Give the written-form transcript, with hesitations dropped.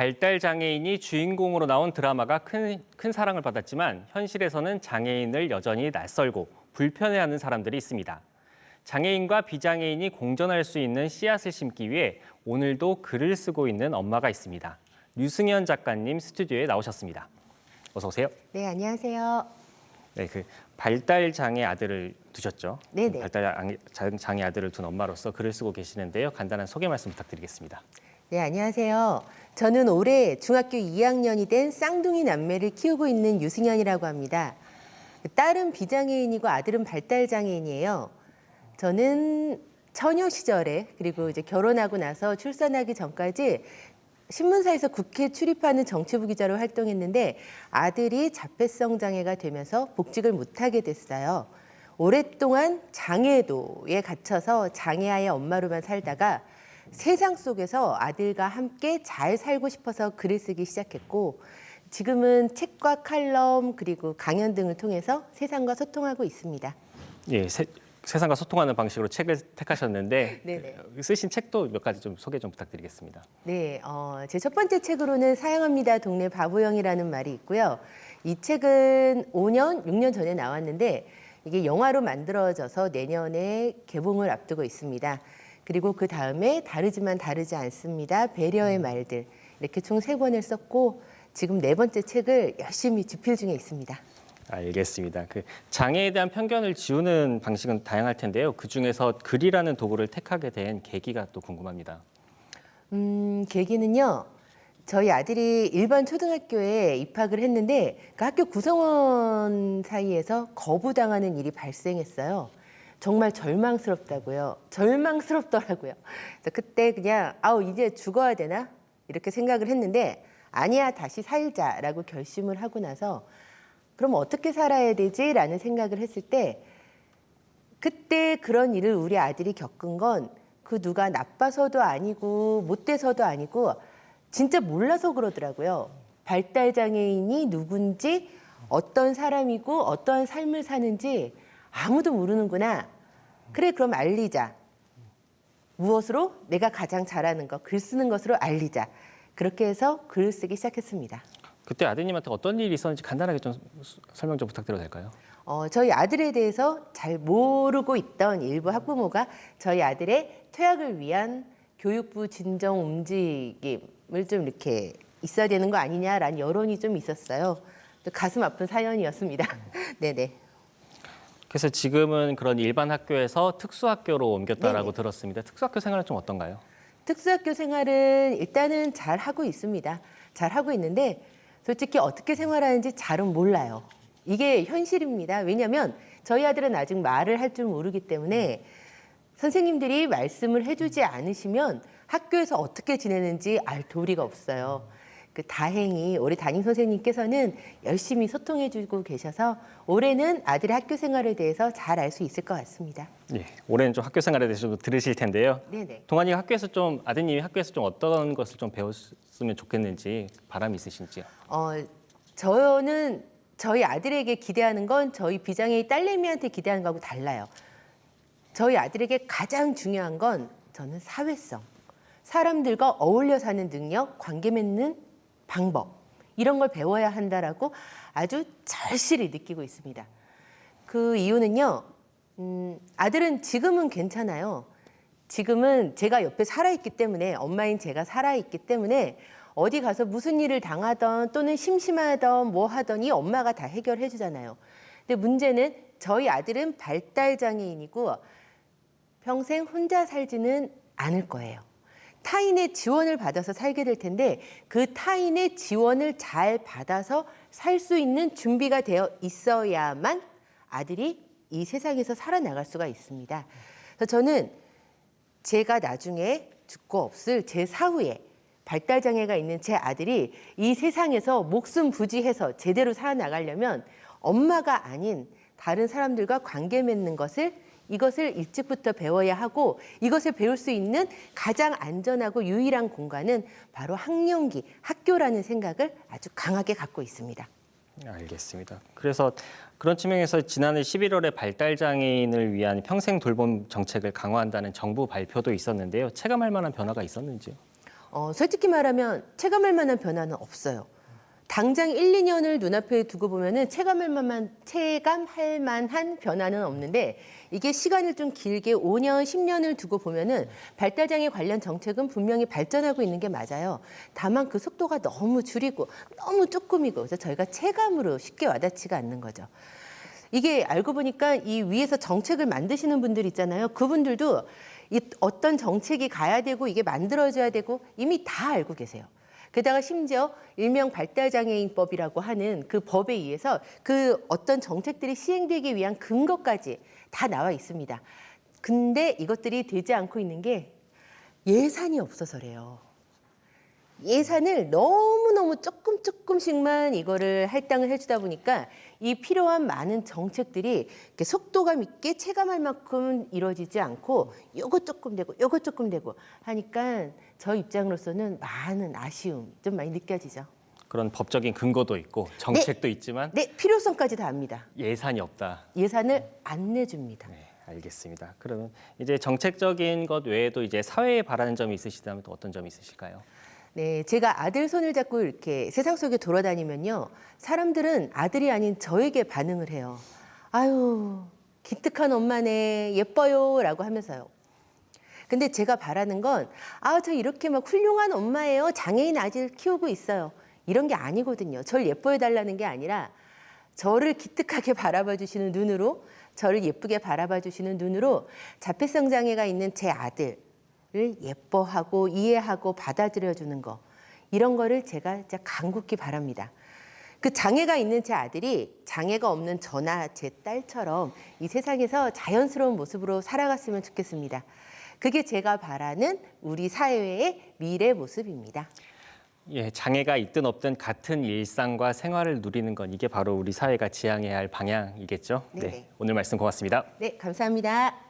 발달 장애인이 주인공으로 나온 드라마가 큰 사랑을 받았지만 현실에서는 장애인을 여전히 낯설고 불편해하는 사람들이 있습니다. 장애인과 비장애인이 공존할 수 있는 씨앗을 심기 위해 오늘도 글을 쓰고 있는 엄마가 있습니다. 류승현 작가님 스튜디오에 나오셨습니다. 어서 오세요. 네, 안녕하세요. 네, 발달 장애 아들을 두셨죠? 네네. 발달 장애 아들을 둔 엄마로서 글을 쓰고 계시는데요. 간단한 소개 말씀 부탁드리겠습니다. 네, 안녕하세요. 저는 올해 중학교 2학년이 된 쌍둥이 남매를 키우고 있는 유승현이라고 합니다. 딸은 비장애인이고 아들은 발달장애인이에요. 저는 처녀 시절에 그리고 이제 결혼하고 나서 출산하기 전까지 신문사에서 국회 출입하는 정치부 기자로 활동했는데 아들이 자폐성 장애가 되면서 복직을 못하게 됐어요. 오랫동안 장애도에 갇혀서 장애아의 엄마로만 살다가 세상 속에서 아들과 함께 잘 살고 싶어서 글을 쓰기 시작했고 지금은 책과 칼럼 그리고 강연 등을 통해서 세상과 소통하고 있습니다. 예, 세상과 소통하는 방식으로 책을 택하셨는데 네네. 쓰신 책도 몇 가지 좀 소개 좀 부탁드리겠습니다. 네, 제 첫 번째 책으로는 사랑합니다 동네 바보형이라는 말이 있고요. 이 책은 5년, 6년 전에 나왔는데 이게 영화로 만들어져서 내년에 개봉을 앞두고 있습니다. 그리고 그 다음에 다르지만 다르지 않습니다. 배려의 말들 이렇게 총 3권을 썼고 지금 4번째 책을 열심히 집필 중에 있습니다. 알겠습니다. 장애에 대한 편견을 지우는 방식은 다양할 텐데요. 그중에서 글이라는 도구를 택하게 된 계기가 또 궁금합니다. 계기는요. 저희 아들이 일반 초등학교에 입학을 했는데 그 학교 구성원 사이에서 거부당하는 일이 발생했어요. 정말 절망스럽더라고요. 그래서 그때 그냥 이제 죽어야 되나? 이렇게 생각을 했는데 아니야 다시 살자라고 결심을 하고 나서 그럼 어떻게 살아야 되지? 라는 생각을 했을 때 그때 그런 일을 우리 아들이 겪은 건 그 누가 나빠서도 아니고 못돼서도 아니고 진짜 몰라서 그러더라고요. 발달장애인이 누군지 어떤 사람이고 어떠한 삶을 사는지 아무도 모르는구나. 그래 그럼 알리자. 무엇으로? 내가 가장 잘하는 거, 글 쓰는 것으로 알리자. 그렇게 해서 글을 쓰기 시작했습니다. 그때 아드님한테 어떤 일이 있었는지 간단하게 좀 설명 좀 부탁드려도 될까요? 저희 아들에 대해서 잘 모르고 있던 일부 학부모가 저희 아들의 퇴학을 위한 교육부 진정 움직임을 좀 이렇게 있어야 되는 거 아니냐라는 여론이 좀 있었어요. 가슴 아픈 사연이었습니다. 네네. 그래서 지금은 그런 일반 학교에서 특수학교로 옮겼다라고 네네. 들었습니다. 특수학교 생활은 좀 어떤가요? 특수학교 생활은 일단은 잘 하고 있습니다. 잘 하고 있는데 솔직히 어떻게 생활하는지 잘은 몰라요. 이게 현실입니다. 왜냐하면 저희 아들은 아직 말을 할 줄 모르기 때문에 선생님들이 말씀을 해주지 않으시면 학교에서 어떻게 지내는지 알 도리가 없어요. 다행히 우리 담임 선생님께서는 열심히 소통해주고 계셔서 올해는 아들의 학교 생활에 대해서 잘 알 수 있을 것 같습니다. 예, 올해는 좀 학교 생활에 대해서 좀 들으실 텐데요. 네네. 동안이 아드님이 학교에서 좀 어떤 것을 좀 배웠으면 좋겠는지 바람이 있으신지요? 저는 저희 아들에게 기대하는 건 저희 비장애인 딸내미한테 기대하는 거하고 달라요. 저희 아들에게 가장 중요한 건 저는 사회성, 사람들과 어울려 사는 능력, 관계 맺는 방법 이런 걸 배워야 한다라고 아주 절실히 느끼고 있습니다. 그 이유는요. 아들은 지금은 괜찮아요. 지금은 제가 옆에 살아있기 때문에 엄마인 제가 살아있기 때문에 어디 가서 무슨 일을 당하던 또는 심심하던 뭐 하던 이 엄마가 다 해결해 주잖아요. 근데 문제는 저희 아들은 발달장애인이고 평생 혼자 살지는 않을 거예요. 타인의 지원을 받아서 살게 될 텐데 그 타인의 지원을 잘 받아서 살 수 있는 준비가 되어 있어야만 아들이 이 세상에서 살아나갈 수가 있습니다. 그래서 저는 제가 나중에 죽고 없을 제 사후에 발달장애가 있는 제 아들이 이 세상에서 목숨 부지해서 제대로 살아나가려면 엄마가 아닌 다른 사람들과 관계 맺는 이것을 일찍부터 배워야 하고 이것을 배울 수 있는 가장 안전하고 유일한 공간은 바로 학령기, 학교라는 생각을 아주 강하게 갖고 있습니다. 알겠습니다. 그래서 그런 측면에서 지난해 11월에 발달장애인을 위한 평생 돌봄 정책을 강화한다는 정부 발표도 있었는데요. 체감할 만한 변화가 있었는지요? 솔직히 말하면 체감할 만한 변화는 없어요. 당장 1, 2년을 눈앞에 두고 보면은 체감할 만한 변화는 없는데 이게 시간을 좀 길게 5년, 10년을 두고 보면은 발달장애 관련 정책은 분명히 발전하고 있는 게 맞아요. 다만 그 속도가 너무 줄이고 너무 조금이고 그래서 저희가 체감으로 쉽게 와닿지가 않는 거죠. 이게 알고 보니까 이 위에서 정책을 만드시는 분들 있잖아요. 그분들도 이 어떤 정책이 가야 되고 이게 만들어져야 되고 이미 다 알고 계세요. 게다가 심지어 일명 발달장애인법이라고 하는 그 법에 의해서 그 어떤 정책들이 시행되기 위한 근거까지 다 나와 있습니다. 근데 이것들이 되지 않고 있는 게 예산이 없어서래요. 예산을 너무너무 조금씩만 이거를 할당을 해주다 보니까 이 필요한 많은 정책들이 이렇게 속도감 있게 체감할 만큼 이루어지지 않고 요거 조금 되고 요거 조금 되고 하니까 저 입장으로서는 많은 아쉬움 좀 많이 느껴지죠. 그런 법적인 근거도 있고 정책도 있지만 네, 필요성까지 다 압니다. 예산이 없다. 예산을 안 내줍니다. 네, 알겠습니다. 그러면 이제 정책적인 것 외에도 이제 사회에 바라는 점이 있으시다면 또 어떤 점이 있으실까요? 네, 제가 아들 손을 잡고 이렇게 세상 속에 돌아다니면요. 사람들은 아들이 아닌 저에게 반응을 해요. 아유, 기특한 엄마네, 예뻐요 라고 하면서요. 근데 제가 바라는 건 저 이렇게 막 훌륭한 엄마예요. 장애인 아들 키우고 있어요. 이런 게 아니거든요. 저를 예뻐해 달라는 게 아니라 저를 기특하게 바라봐 주시는 눈으로 저를 예쁘게 바라봐 주시는 눈으로 자폐성 장애가 있는 제 아들 를 예뻐하고 이해하고 받아들여주는 거 이런 거를 제가 진짜 간곡히 바랍니다. 그 장애가 있는 제 아들이 장애가 없는 저나 제 딸처럼 이 세상에서 자연스러운 모습으로 살아갔으면 좋겠습니다. 그게 제가 바라는 우리 사회의 미래 모습입니다. 예, 장애가 있든 없든 같은 일상과 생활을 누리는 건 이게 바로 우리 사회가 지향해야 할 방향이겠죠? 네네. 오늘 말씀 고맙습니다. 네, 감사합니다.